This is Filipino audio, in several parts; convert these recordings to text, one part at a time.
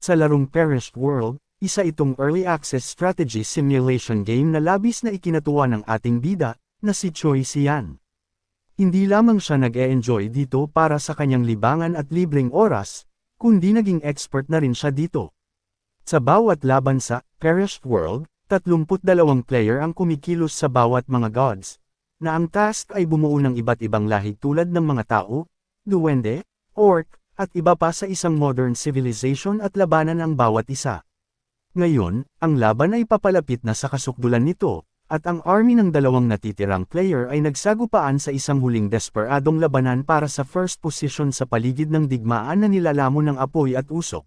Sa larong Perished World, isa itong early access strategy simulation game na labis na ikinatuwa ng ating bida, na si Choi Sian. Hindi lamang siya nag-e-enjoy dito para sa kanyang libangan at libreng oras, kundi naging expert na rin siya dito. Sa bawat laban sa Perished World, 32 player ang kumikilos sa bawat mga gods, na ang task ay bumuo ng iba't ibang lahi tulad ng mga tao, duwende, orc, at iba pa sa isang modern civilization at labanan ang bawat isa. Ngayon, ang laban ay papalapit na sa kasukdulan nito, at ang army ng dalawang natitirang player ay nagsagupaan sa isang huling desperadong labanan para sa first position sa paligid ng digmaan na nilalamon ng apoy at usok.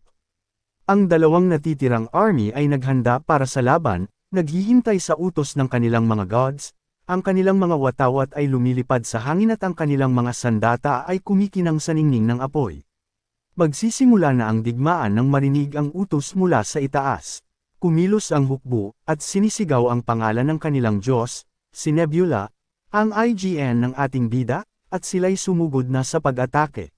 Ang dalawang natitirang army ay naghanda para sa laban, naghihintay sa utos ng kanilang mga gods, ang kanilang mga watawat ay lumilipad sa hangin at ang kanilang mga sandata ay kumikinang sa ningning ng apoy. Magsisimula na ang digmaan nang marinig ang utos mula sa itaas. Kumilos ang hukbo, at sinisigaw ang pangalan ng kanilang Diyos, si Nebula, ang IGN ng ating bida, at sila'y sumugod na sa pag-atake.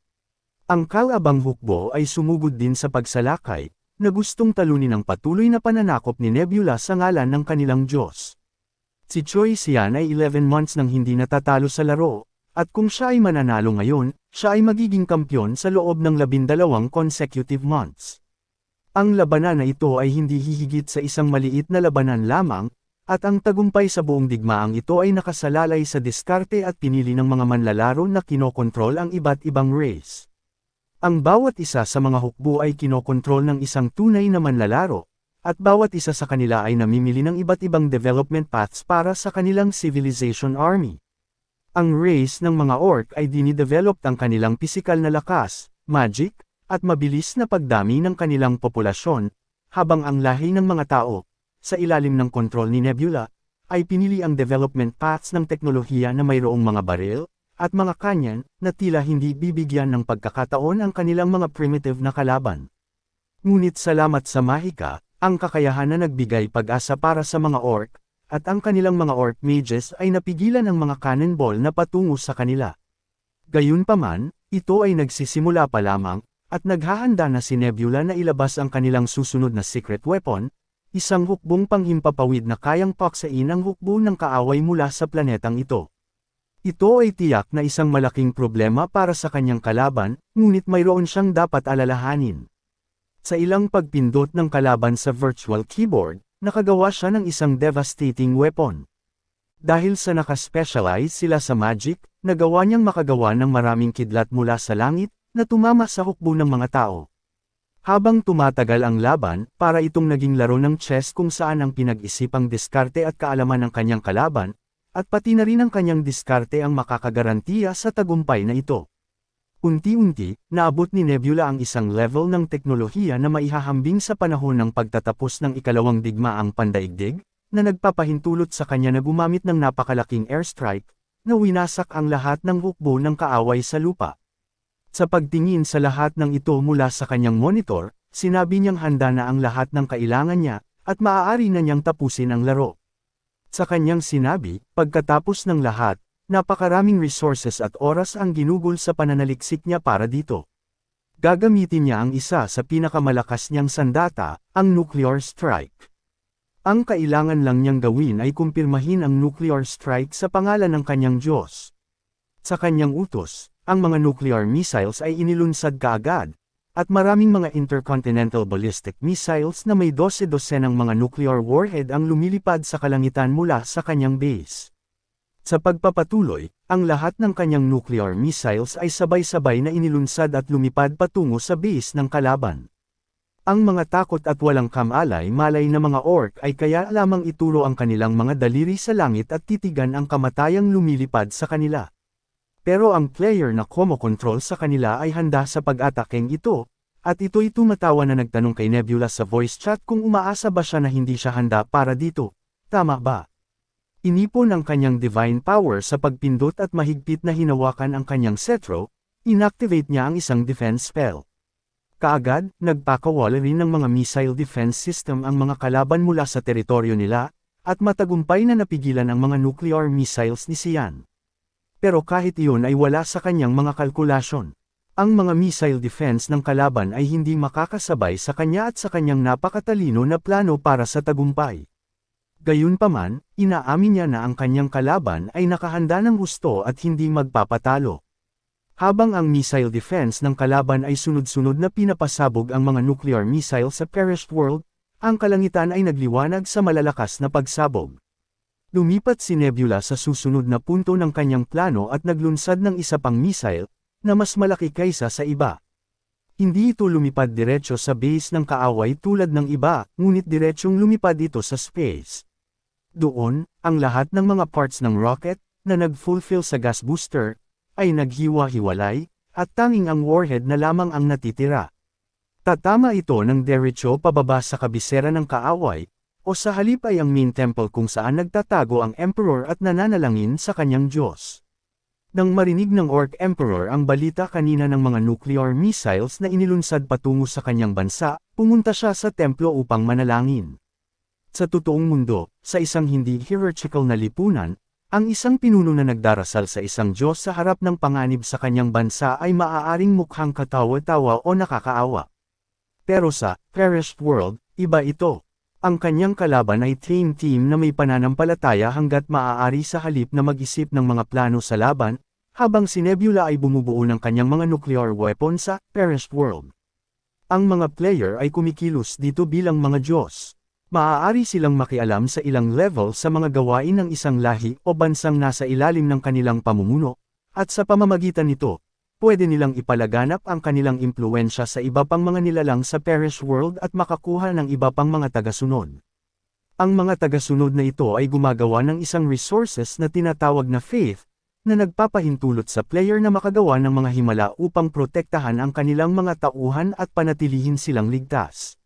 Ang kalabang hukbo ay sumugod din sa pagsalakay, na gustong talunin ang patuloy na pananakop ni Nebula sa ngalan ng kanilang Diyos. Si Choi Sian ay 11 months nang hindi natatalo sa laro, at kung siya ay mananalo ngayon, siya ay magiging kampyon sa loob ng 12 consecutive months. Ang labanan na ito ay hindi hihigit sa isang maliit na labanan lamang, at ang tagumpay sa buong digmaang ito ay nakasalalay sa diskarte at pinili ng mga manlalaro na kinokontrol ang iba't ibang race. Ang bawat isa sa mga hukbo ay kinokontrol ng isang tunay na manlalaro, at bawat isa sa kanila ay namimili ng iba't ibang development paths para sa kanilang civilization army. Ang race ng mga orc ay dinidevelop ang kanilang pisikal na lakas, magic, at mabilis na pagdami ng kanilang populasyon, habang ang lahi ng mga tao, sa ilalim ng kontrol ni Nebula, ay pinili ang development paths ng teknolohiya na mayroong mga baril, at mga kanyan, na tila hindi bibigyan ng pagkakataon ang kanilang mga primitive na kalaban. Ngunit salamat sa mahika, ang kakayahan na nagbigay pag-asa para sa mga orc, at ang kanilang mga orc mages ay napigilan ang mga cannonball na patungo sa kanila. Gayunpaman, ito ay nagsisimula pa lamang, at naghahanda na si Nebula na ilabas ang kanilang susunod na secret weapon, isang hukbong panghimpapawid na kayang paksain ang hukbo ng kaaway mula sa planetang ito. Ito ay tiyak na isang malaking problema para sa kanyang kalaban, ngunit mayroon siyang dapat alalahanin. Sa ilang pagpindot ng kalaban sa virtual keyboard, nakagawa siya ng isang devastating weapon. Dahil sa nakaspecialize sila sa magic, nagawa niyang makagawa ng maraming kidlat mula sa langit, na tumama sa hukbo ng mga tao. Habang tumatagal ang laban, para itong naging laro ng chess kung saan ang pinag-isipang diskarte at kaalaman ng kanyang kalaban, at pati na rin ang kanyang diskarte ang makakagarantiya sa tagumpay na ito. Unti-unti, naabot ni Nebula ang isang level ng teknolohiya na maihahambing sa panahon ng pagtatapos ng ikalawang digmaang pandaigdig, na nagpapahintulot sa kanya na gumamit ng napakalaking airstrike, na winasak ang lahat ng hukbo ng kaaway sa lupa. Sa pagtingin sa lahat ng ito mula sa kanyang monitor, sinabi niyang handa na ang lahat ng kailangan niya, at maaari na niyang tapusin ang laro. Sa kanyang sinabi, pagkatapos ng lahat, napakaraming resources at oras ang ginugol sa pananaliksik niya para dito. Gagamitin niya ang isa sa pinakamalakas niyang sandata, ang nuclear strike. Ang kailangan lang niyang gawin ay kumpirmahin ang nuclear strike sa pangalan ng kanyang Diyos. Sa kanyang utos, ang mga nuclear missiles ay inilunsad kaagad, at maraming mga intercontinental ballistic missiles na may 12-dosenang mga nuclear warhead ang lumilipad sa kalangitan mula sa kanyang base. Sa pagpapatuloy, ang lahat ng kanyang nuclear missiles ay sabay-sabay na inilunsad at lumipad patungo sa base ng kalaban. Ang mga takot at walang kamalay-malay na mga orc ay kaya lamang ituro ang kanilang mga daliri sa langit at titigan ang kamatayang lumilipad sa kanila. Pero ang player na kumokontrol sa kanila ay handa sa pag-atakeng ito, at ito'y tumatawa na nagtanong kay Nebula sa voice chat kung umaasa ba siya na hindi siya handa para dito. Tama ba? Inipon ang kanyang divine power sa pagpindot at mahigpit na hinawakan ang kanyang cetro, inactivate niya ang isang defense spell. Kaagad, nagpakawala rin ng mga missile defense system ang mga kalaban mula sa teritoryo nila, at matagumpay na napigilan ang mga nuclear missiles ni Sian. Pero kahit iyon ay wala sa kanyang mga kalkulasyon. Ang mga missile defense ng kalaban ay hindi makakasabay sa kanya at sa kanyang napakatalino na plano para sa tagumpay. Gayunpaman, inaamin niya na ang kanyang kalaban ay nakahanda ng husto at hindi magpapatalo. Habang ang missile defense ng kalaban ay sunod-sunod na pinapasabog ang mga nuclear missile sa perished world, ang kalangitan ay nagliwanag sa malalakas na pagsabog. Lumipat si Nebula sa susunod na punto ng kanyang plano at naglunsad ng isa pang missile, na mas malaki kaysa sa iba. Hindi ito lumipad diretso sa base ng kaaway tulad ng iba, ngunit diretsyong lumipad ito sa space. Doon, ang lahat ng mga parts ng rocket, na nag-fulfill sa gas booster, ay naghiwa-hiwalay, at tanging ang warhead na lamang ang natitira. Tatama ito ng diretso pababa sa kabisera ng kaaway, o sa halip ay ang main temple kung saan nagtatago ang Emperor at nananalangin sa kanyang Diyos. Nang marinig ng Orc Emperor ang balita kanina ng mga nuclear missiles na inilunsad patungo sa kanyang bansa, pumunta siya sa templo upang manalangin. Sa totoong mundo, sa isang hindi hierarchical na lipunan, ang isang pinuno na nagdarasal sa isang Diyos sa harap ng panganib sa kanyang bansa ay maaaring mukhang katawa-tawa o nakakaawa. Pero sa perished world, iba ito. Ang kanyang kalaban ay team na may pananampalataya hanggat maaari sa halip na mag-isip ng mga plano sa laban, habang si Nebula ay bumubuo ng kanyang mga nuclear weapon sa perished world. Ang mga player ay kumikilos dito bilang mga Diyos. Maaari silang makialam sa ilang level sa mga gawain ng isang lahi o bansang nasa ilalim ng kanilang pamumuno, at sa pamamagitan nito, pwede nilang ipalaganap ang kanilang impluensya sa iba pang mga nilalang sa perished world at makakuha ng iba pang mga tagasunod. Ang mga tagasunod na ito ay gumagawa ng isang resources na tinatawag na faith, na nagpapahintulot sa player na makagawa ng mga himala upang protektahan ang kanilang mga tauhan at panatilihin silang ligtas.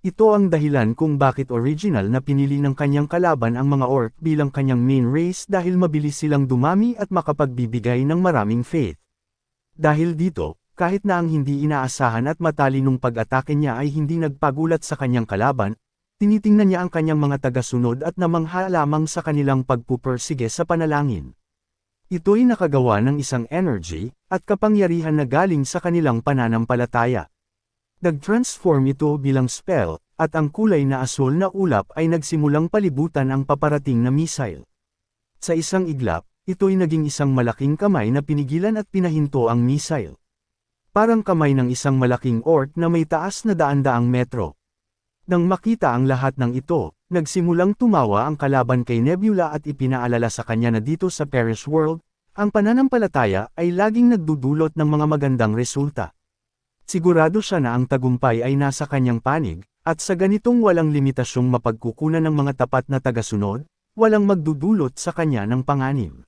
Ito ang dahilan kung bakit original na pinili ng kanyang kalaban ang mga orc bilang kanyang main race dahil mabilis silang dumami at makapagbibigay ng maraming faith. Dahil dito, kahit na ang hindi inaasahan at matalinong pag-atake niya ay hindi nagpagulat sa kanyang kalaban, tinitingnan niya ang kanyang mga tagasunod at namangha lamang sa kanilang pagpupursige sa panalangin. Ito'y nakagawa ng isang energy at kapangyarihan na galing sa kanilang pananampalataya. Nag-transform ito bilang spell, at ang kulay na asul na ulap ay nagsimulang palibutan ang paparating na missile. Sa isang iglap, ito'y naging isang malaking kamay na pinigilan at pinahinto ang missile. Parang kamay ng isang malaking orc na may taas na daan-daang metro. Nang makita ang lahat ng ito, nagsimulang tumawa ang kalaban kay Nebula at ipinaalala sa kanya na dito sa perished world, ang pananampalataya ay laging nagdudulot ng mga magandang resulta. Sigurado siya na ang tagumpay ay nasa kanyang panig, at sa ganitong walang limitasyong mapagkukunan ng mga tapat na tagasunod, walang magdudulot sa kanya ng panganib.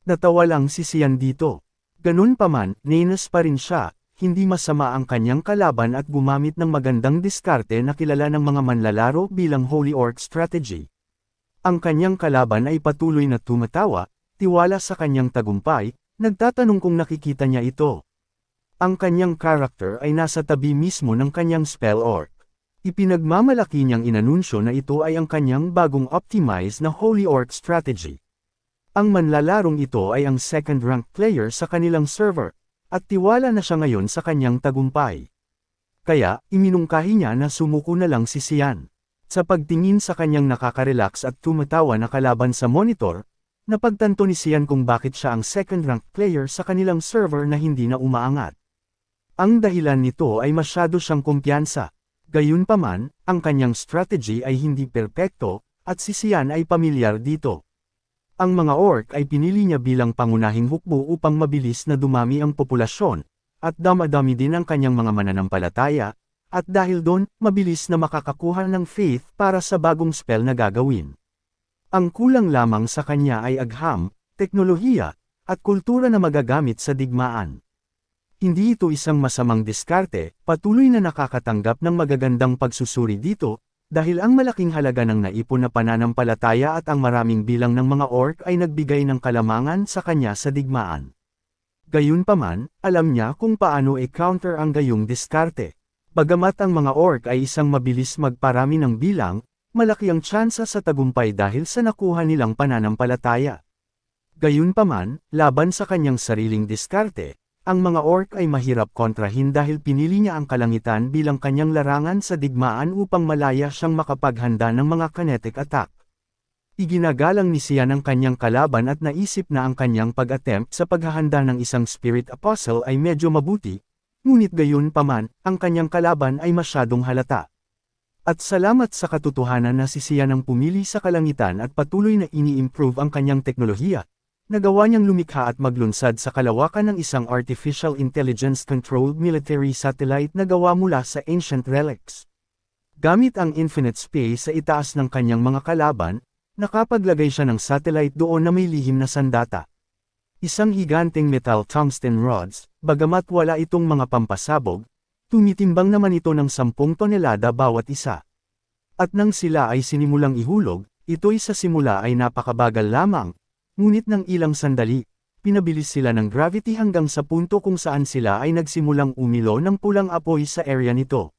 Natawa lang si Sian dito. Ganun pa man, nanas pa rin siya, hindi masama ang kanyang kalaban at gumamit ng magandang diskarte na kilala ng mga manlalaro bilang Holy Orc Strategy. Ang kanyang kalaban ay patuloy na tumatawa, tiwala sa kanyang tagumpay, nagtatanong kung nakikita niya ito. Ang kanyang character ay nasa tabi mismo ng kanyang spell orc. Ipinagmamalaki niyang inanunsyo na ito ay ang kanyang bagong optimized na Holy Orc Strategy. Ang manlalarong ito ay ang second-ranked player sa kanilang server, at tiwala na siya ngayon sa kanyang tagumpay. Kaya, iminungkahi niya na sumuko na lang si Sian. Sa pagtingin sa kanyang nakaka-relax at tumatawa na kalaban sa monitor, napagtanto ni Sian kung bakit siya ang second-ranked player sa kanilang server na hindi na umaangat. Ang dahilan nito ay masyado siyang kumpiyansa. Gayunpaman, ang kanyang strategy ay hindi perpekto, at si Sian ay pamilyar dito. Ang mga orc ay pinili niya bilang pangunahing hukbo upang mabilis na dumami ang populasyon, at damadami din ang kanyang mga mananampalataya, at dahil doon, mabilis na makakakuha ng faith para sa bagong spell na gagawin. Ang kulang lamang sa kanya ay agham, teknolohiya, at kultura na magagamit sa digmaan. Hindi ito isang masamang diskarte, patuloy na nakakatanggap ng magagandang pagsusuri dito, dahil ang malaking halaga ng naipon na pananampalataya at ang maraming bilang ng mga orc ay nagbigay ng kalamangan sa kanya sa digmaan. Gayunpaman, alam niya kung paano i-counter ang gayong diskarte. Bagamat ang mga orc ay isang mabilis magparami ng bilang, malaki ang tsansa sa tagumpay dahil sa nakuha nilang pananampalataya. Gayunpaman, laban sa kanyang sariling diskarte, ang mga orc ay mahirap kontrahin dahil pinili niya ang kalangitan bilang kanyang larangan sa digmaan upang malaya siyang makapaghanda ng mga kinetic attack. Iginagalang ni Sian ang kanyang kalaban at naisip na ang kanyang pag-attempt sa paghahanda ng isang Spirit Apostle ay medyo mabuti, ngunit gayon paman, ang kanyang kalaban ay masyadong halata. At salamat sa katotohanan na si Sian ang pumili sa kalangitan at patuloy na ini-improve ang kanyang teknolohiya, nagawa niyang lumikha at maglunsad sa kalawakan ng isang artificial intelligence-controlled military satellite na gawa mula sa ancient relics. Gamit ang infinite space sa itaas ng kanyang mga kalaban, nakapaglagay siya ng satellite doon na may lihim na sandata. Isang higanteng metal tungsten rods, bagamat wala itong mga pampasabog, tumitimbang naman ito ng 10 tonelada bawat isa. At nang sila ay sinimulang ihulog, ito'y sa simula ay napakabagal lamang, ngunit ng ilang sandali, pinabilis sila ng gravity hanggang sa punto kung saan sila ay nagsimulang umilo ng pulang apoy sa area nito.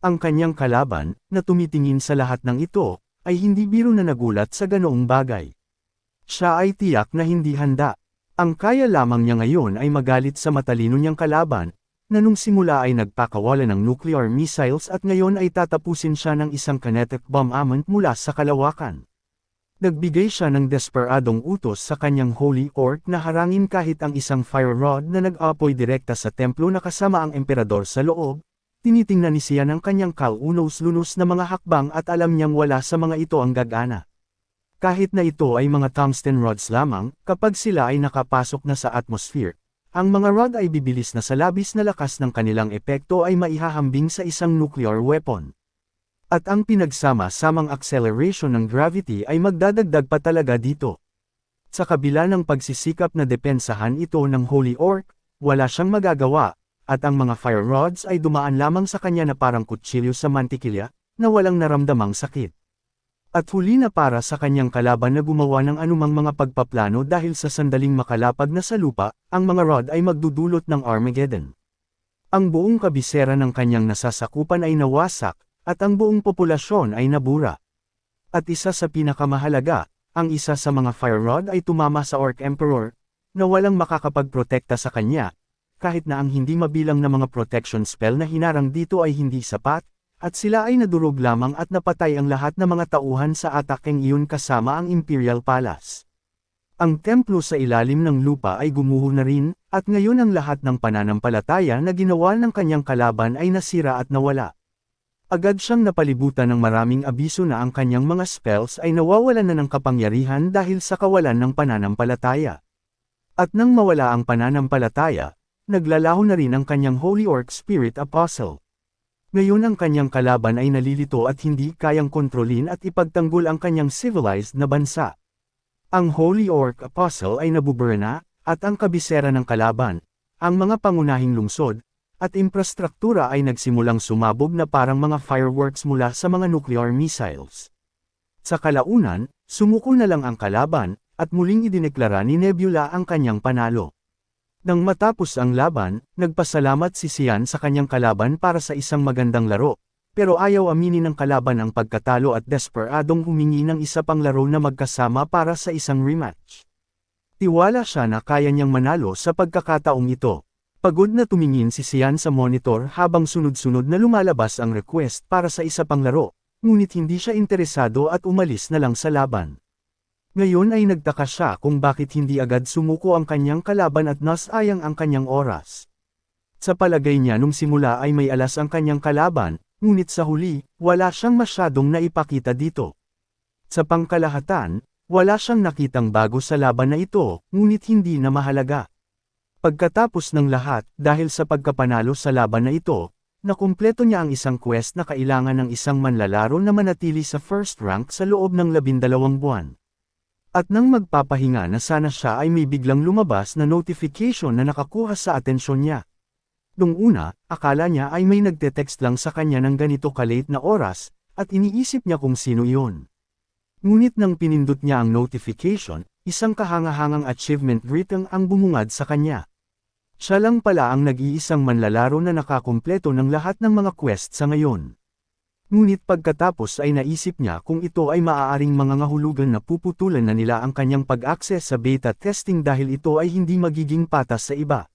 Ang kanyang kalaban, na tumitingin sa lahat ng ito, ay hindi biro na nagulat sa ganoong bagay. Siya ay tiyak na hindi handa. Ang kaya lamang niya ngayon ay magalit sa matalino niyang kalaban, na nung simula ay nagpakawala ng nuclear missiles at ngayon ay tatapusin siya ng isang kinetic bombardment mula sa kalawakan. Nagbigay siya ng desperadong utos sa kanyang Holy Orc na harangin kahit ang isang fire rod na nag-apoy direkta sa templo na kasama ang emperador sa loob. Tinitingnan ni Sian ang kanyang kalunos-lunos na mga hakbang at alam niyang wala sa mga ito ang gagana. Kahit na ito ay mga tungsten rods lamang, kapag sila ay nakapasok na sa atmosphere, ang mga rod ay bibilis na sa labis na lakas ng kanilang epekto ay maihahambing sa isang nuclear weapon. At ang pinagsama-samang acceleration ng gravity ay magdadagdag pa talaga dito. Sa kabila ng pagsisikap na depensahan ito ng Holy Orc, wala siyang magagawa, at ang mga fire rods ay dumaan lamang sa kanya na parang kutsilyo sa mantikilya, na walang naramdamang sakit. At huli na para sa kanyang kalaban na gumawa ng anumang mga pagpaplano dahil sa sandaling makalapag na sa lupa, ang mga rod ay magdudulot ng Armageddon. Ang buong kabisera ng kanyang nasasakupan ay nawasak, at ang buong populasyon ay nabura. At isa sa pinakamahalaga, ang isa sa mga fire rod ay tumama sa Orc Emperor, na walang makakapagprotekta sa kanya, kahit na ang hindi mabilang na mga protection spell na hinarang dito ay hindi sapat, at sila ay nadurog lamang at napatay ang lahat ng mga tauhan sa atakeng iyon kasama ang Imperial Palace. Ang templo sa ilalim ng lupa ay gumuho na rin, at ngayon ang lahat ng pananampalataya na ginawa ng kanyang kalaban ay nasira at nawala. Agad siyang napalibutan ng maraming abiso na ang kanyang mga spells ay nawawalan na ng kapangyarihan dahil sa kawalan ng pananampalataya. At nang mawala ang pananampalataya, naglalaho na rin ang kanyang Holy Orc Spirit Apostle. Ngayon ang kanyang kalaban ay nalilito at hindi kayang kontrolin at ipagtanggol ang kanyang civilized na bansa. Ang Holy Orc Apostle ay nabuburna, at ang kabisera ng kalaban, ang mga pangunahing lungsod, at infrastruktura ay nagsimulang sumabog na parang mga fireworks mula sa mga nuclear missiles. Sa kalaunan, sumuko na lang ang kalaban, at muling idineklara ni Nebula ang kanyang panalo. Nang matapos ang laban, nagpasalamat si Sian sa kanyang kalaban para sa isang magandang laro, pero ayaw aminin ng kalaban ang pagkatalo at desperadong humingi ng isa pang laro na magkasama para sa isang rematch. Tiwala siya na kaya niyang manalo sa pagkakataong ito. Pagod na tumingin si Sian sa monitor habang sunod-sunod na lumalabas ang request para sa isa pang laro, ngunit hindi siya interesado at umalis na lang sa laban. Ngayon ay nagtaka siya kung bakit hindi agad sumuko ang kanyang kalaban at nasayang ang kanyang oras. Sa palagay niya nung simula ay may alas ang kanyang kalaban, ngunit sa huli, wala siyang masyadong naipakita dito. Sa pangkalahatan, wala siyang nakitang bago sa laban na ito, ngunit hindi na mahalaga. Pagkatapos ng lahat, dahil sa pagkapanalo sa laban na ito, nakumpleto niya ang isang quest na kailangan ng isang manlalaro na manatili sa first rank sa loob ng 12 buwan. At nang magpapahinga na sana siya ay may biglang lumabas na notification na nakakuha sa atensyon niya. Nung una, akala niya ay may nagte-text lang sa kanya ng ganito kalate na oras, at iniisip niya kung sino iyon. Ngunit nang pinindot niya ang notification, isang kahangahangang achievement written ang bumungad sa kanya. Siya lang pala ang nag-iisang manlalaro na nakakumpleto ng lahat ng mga quest sa ngayon. Ngunit pagkatapos ay naisip niya kung ito ay maaaring mga ngahulugan na puputulan na nila ang kanyang pag-access sa beta testing dahil ito ay hindi magiging patas sa iba.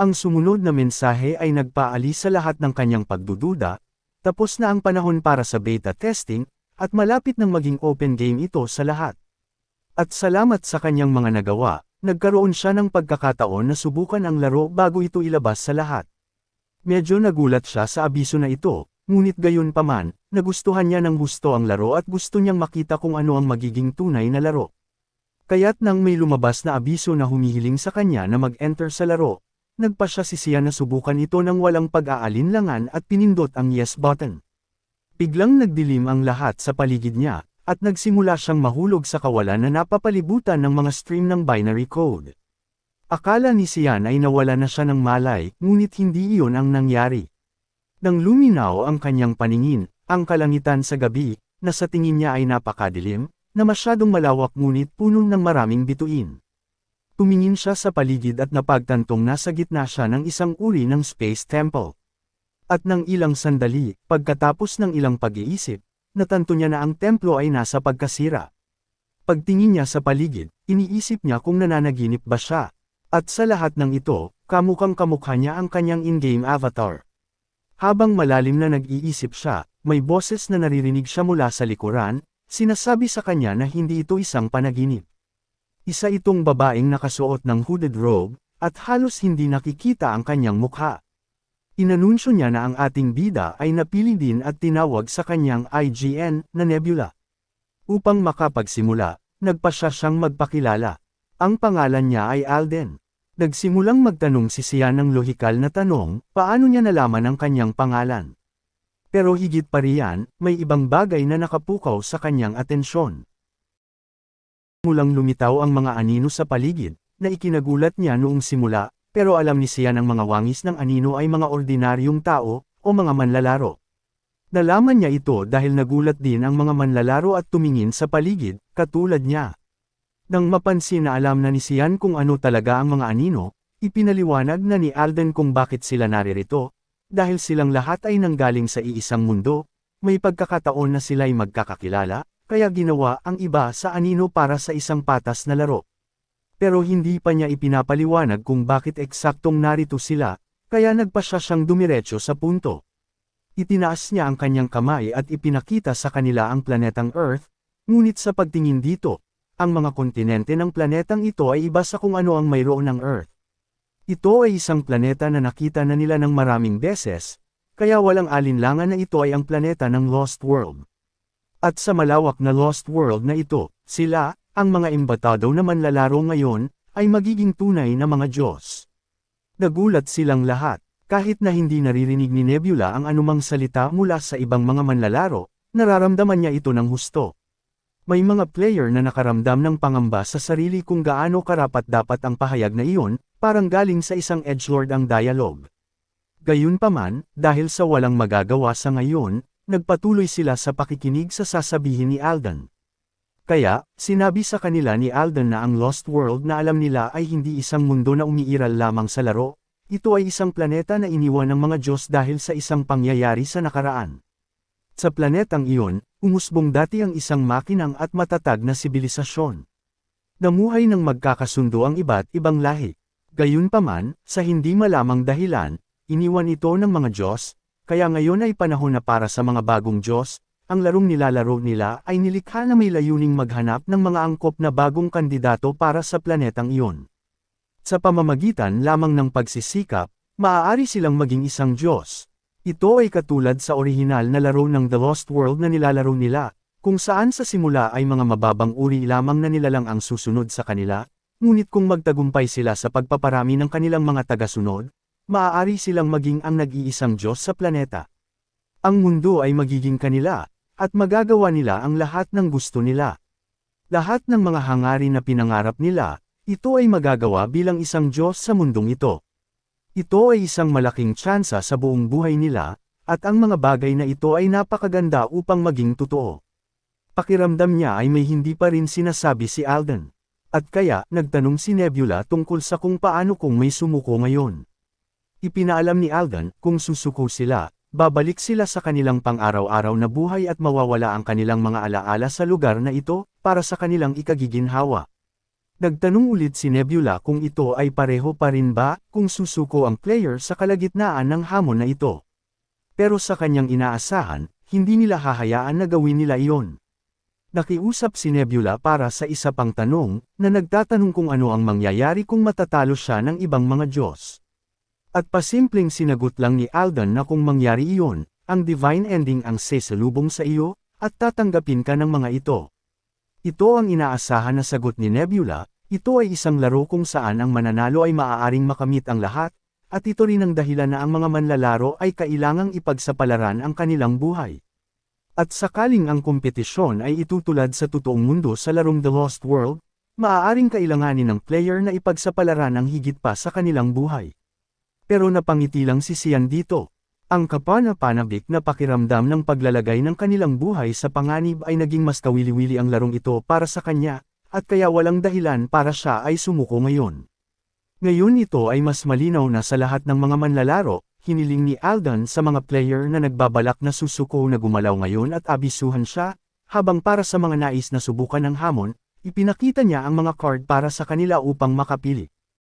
Ang sumunod na mensahe ay nagpaalis sa lahat ng kanyang pagdududa, tapos na ang panahon para sa beta testing, at malapit nang maging open game ito sa lahat. At salamat sa kanyang mga nagawa, nagkaroon siya ng pagkakataon na subukan ang laro bago ito ilabas sa lahat. Medyo nagulat siya sa abiso na ito, ngunit gayon paman, nagustuhan niya ng husto ang laro at gusto niyang makita kung ano ang magiging tunay na laro. Kaya't nang may lumabas na abiso na humihiling sa kanya na mag-enter sa laro, nagpasya si Sian na subukan ito ng walang pag-aalinlangan at pinindot ang yes button. Biglang nagdilim ang lahat sa paligid niya, at nagsimula siyang mahulog sa kawalan na napapalibutan ng mga stream ng binary code. Akala ni Sian ay nawala na siya ng malay, ngunit hindi iyon ang nangyari. Nang luminaw ang kanyang paningin, ang kalangitan sa gabi, na sa tingin niya ay napakadilim, na masyadong malawak ngunit puno ng maraming bituin. Tumingin siya sa paligid at napagtantong nasa gitna siya ng isang uri ng space temple. At nang ilang sandali, pagkatapos ng ilang pag-iisip, natanto niya na ang templo ay nasa pagkasira. Pagtingin niya sa paligid, iniisip niya kung nananaginip ba siya. At sa lahat ng ito, kamukhang kamukha niya ang kanyang in-game avatar. Habang malalim na nag-iisip siya, may boses na naririnig siya mula sa likuran, sinasabi sa kanya na hindi ito isang panaginip. Isa itong babaeng nakasuot ng hooded robe, at halos hindi nakikita ang kanyang mukha. Inanunsyo niya na ang ating bida ay napili din at tinawag sa kanyang IGN na Nebula. Upang makapagsimula, nagpasya siyang magpakilala. Ang pangalan niya ay Alden. Nagsimulang magtanong si Sian ng lohikal na tanong, paano niya nalaman ang kanyang pangalan. Pero higit pa riyan, may ibang bagay na nakapukaw sa kanyang atensyon. Mulang lumitaw ang mga anino sa paligid, na ikinagulat niya noong simula, pero alam ni Sian ang mga wangis ng anino ay mga ordinaryong tao, o mga manlalaro. Nalaman niya ito dahil nagulat din ang mga manlalaro at tumingin sa paligid, katulad niya. Nang mapansin na alam na ni Sian kung ano talaga ang mga anino, ipinaliwanag na ni Alden kung bakit sila naririto, dahil silang lahat ay nanggaling sa iisang mundo, may pagkakataon na sila'y magkakakilala, kaya ginawa ang iba sa anino para sa isang patas na laro. Pero hindi pa niya ipinapaliwanag kung bakit eksaktong narito sila, kaya nagpasya siyang dumiretso sa punto. Itinaas niya ang kanyang kamay at ipinakita sa kanila ang planetang Earth, ngunit sa pagtingin dito, ang mga kontinente ng planetang ito ay iba sa kung ano ang mayroon ng Earth. Ito ay isang planeta na nakita na nila ng maraming beses, kaya walang alinlangan na ito ay ang planeta ng Lost World. At sa malawak na Lost World na ito, sila, ang mga imbatado na manlalaro ngayon, ay magiging tunay na mga Diyos. Nagulat silang lahat, kahit na hindi naririnig ni Nebula ang anumang salita mula sa ibang mga manlalaro, nararamdaman niya ito ng husto. May mga player na nakaramdam ng pangamba sa sarili kung gaano karapat-dapat ang pahayag na iyon, parang galing sa isang edgelord ang dialogue. Gayunpaman, dahil sa walang magagawa sa ngayon, nagpatuloy sila sa pakikinig sa sasabihin ni Alden. Kaya, sinabi sa kanila ni Alden na ang Lost World na alam nila ay hindi isang mundo na umiiral lamang sa laro, ito ay isang planeta na iniwan ng mga Diyos dahil sa isang pangyayari sa nakaraan. Sa planetang iyon, umusbong dati ang isang makinang at matatag na sibilisasyon. Namuhay ng magkakasundo ang iba't ibang lahi. Gayunpaman, sa hindi malamang dahilan, iniwan ito ng mga Diyos, kaya ngayon ay panahon na para sa mga bagong Diyos, ang larong nilalaro nila ay nilikha na may layuning maghanap ng mga angkop na bagong kandidato para sa planetang iyon. Sa pamamagitan lamang ng pagsisikap, maaari silang maging isang Diyos. Ito ay katulad sa orihinal na laro ng The Lost World na nilalaro nila, kung saan sa simula ay mga mababang uri lamang na nilalang ang susunod sa kanila, ngunit kung magtagumpay sila sa pagpaparami ng kanilang mga tagasunod, maaari silang maging ang nag-iisang Diyos sa planeta. Ang mundo ay magiging kanila, at magagawa nila ang lahat ng gusto nila. Lahat ng mga hangarin na pinangarap nila, ito ay magagawa bilang isang Diyos sa mundong ito. Ito ay isang malaking tsansa sa buong buhay nila, at ang mga bagay na ito ay napakaganda upang maging totoo. Pakiramdam niya ay may hindi pa rin sinasabi si Alden. At kaya, nagtanong si Nebula tungkol sa kung paano kung may sumuko ngayon. Ipinaalam ni Alden, kung susuko sila, babalik sila sa kanilang pang-araw-araw na buhay at mawawala ang kanilang mga alaala sa lugar na ito, para sa kanilang ikagiginhawa. Nagtanong ulit si Nebula kung ito ay pareho pa rin ba kung susuko ang player sa kalagitnaan ng hamon na ito. Pero sa kanyang inaasahan, hindi nila hahayaan na gawin nila iyon. Nakiusap si Nebula para sa isa pang tanong, na nagtatanong kung ano ang mangyayari kung matatalo siya ng ibang mga Diyos. At pasimpleng sinagot lang ni Alden na kung mangyari iyon, ang divine ending ang sesalubong sa iyo, at tatanggapin ka ng mga ito. Ito ang inaasahan na sagot ni Nebula. Ito ay isang laro kung saan ang mananalo ay maaaring makamit ang lahat, at ito rin ang dahilan na ang mga manlalaro ay kailangang ipagsapalaran ang kanilang buhay. At sakaling ang kompetisyon ay itutulad sa totoong mundo sa larong The Lost World, maaaring kailanganin ng player na ipagsapalaran ang higit pa sa kanilang buhay. Pero napangiti lang si Sian dito. Ang kapana-panabik na pakiramdam ng paglalagay ng kanilang buhay sa panganib ay naging mas kawili-wili ang larong ito para sa kanya, at kaya walang dahilan para siya ay sumuko ngayon. Ngayon ito ay mas malinaw na sa lahat ng mga manlalaro, hiniling ni Alden sa mga player na nagbabalak na susuko na gumalaw ngayon at abisuhan siya, habang para sa mga nais na subukan ng hamon, ipinakita niya ang mga card para sa kanila upang makapili.